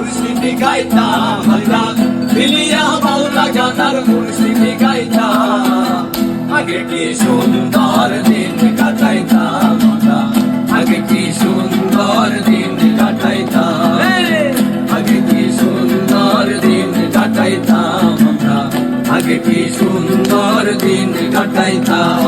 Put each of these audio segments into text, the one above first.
মুর্শিদি গাইতাম আমরা মিলিয়া মাওলা জানার মুর্শিদি গাইতাম আগে কি সুন্দর দিন কাটাইতাম আমরা আগে কি সুন্দর দিন কাটাইতাম আগে কি সুন্দর দিন কাটাইতাম আমরা আগে কি সুন্দর দিন কাটাইতাম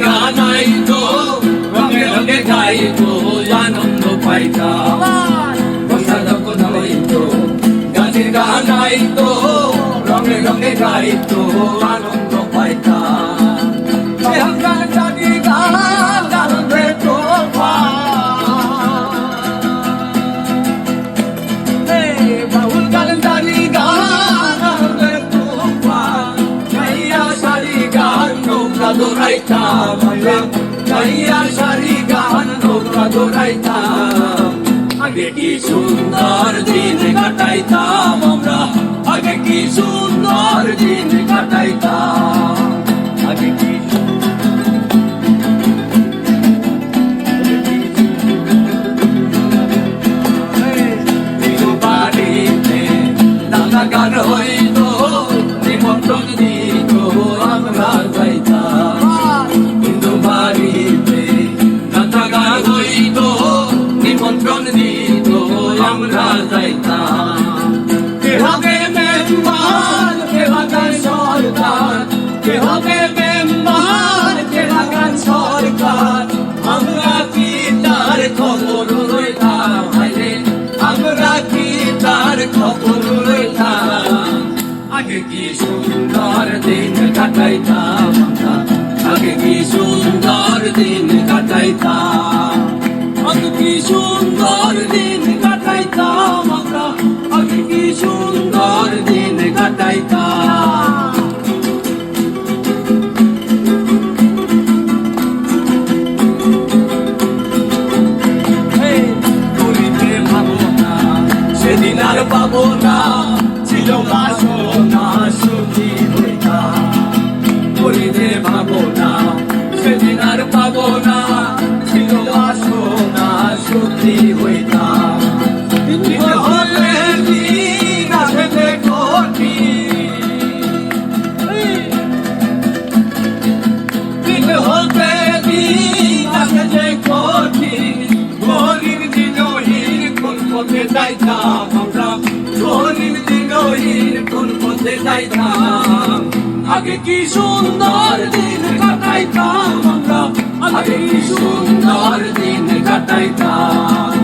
গান আইতো রঙে রঙে গাইতো আনন্দ পাইতাম বসা যখন হইতো গানের গান আইতো রঙে রঙে গাইতো আনন্দ পাইতাম বাউল গান দারি গান গাইয়া সারি গান নৌকা দৌড়াইতাম গাইয়া সারি গান নৌকা দৌড়াইতাম আগে কি সুন্দর দিন কাটাইতাম আমরা আগে কি সুন্দর দিন কাটাইতাম আগে কি বাড়িতে দাদা গান হইতো নিমন্ত্রণ দিত আমরা যাইতাম হিন্দু বাড়িতে দাদা গান হইতো নিমন্ত্রণ দিত আমরা যাইতাম কে হবে মেম্বার কে বাগান সরকার কে হবে মেম্বার কে বাগান সরকার আমরা কি তার খবর লইতাম আমরা কি তার খবর লইতাম আগে কি সুন্দর দিন কাটাইতাম আমরা আগে কি সুন্দর দিন কাটাইতাম আগে কি সুন্দর দিন কাটাইতাম আমরা আগে কি সুন্দর দিন কাটাইতাম সেদিন আর পাবো না ছিল বাসনা সুখী হইতাম করিতে ভাবো না সেদিন আর পাবো না ছিল বাসনা সুখী হইতাম হলে দিন আসবে কঠিন হতে দিন আসবে কঠিন গরিব দিনহীন কোন পথে যাইতাম আমরা গরিব দিনহীন কোন পথে যাইতাম আগে কি সুন্দর দিন কাটাইতাম আমরা আগে কি সুন্দর দিন কাটাইতাম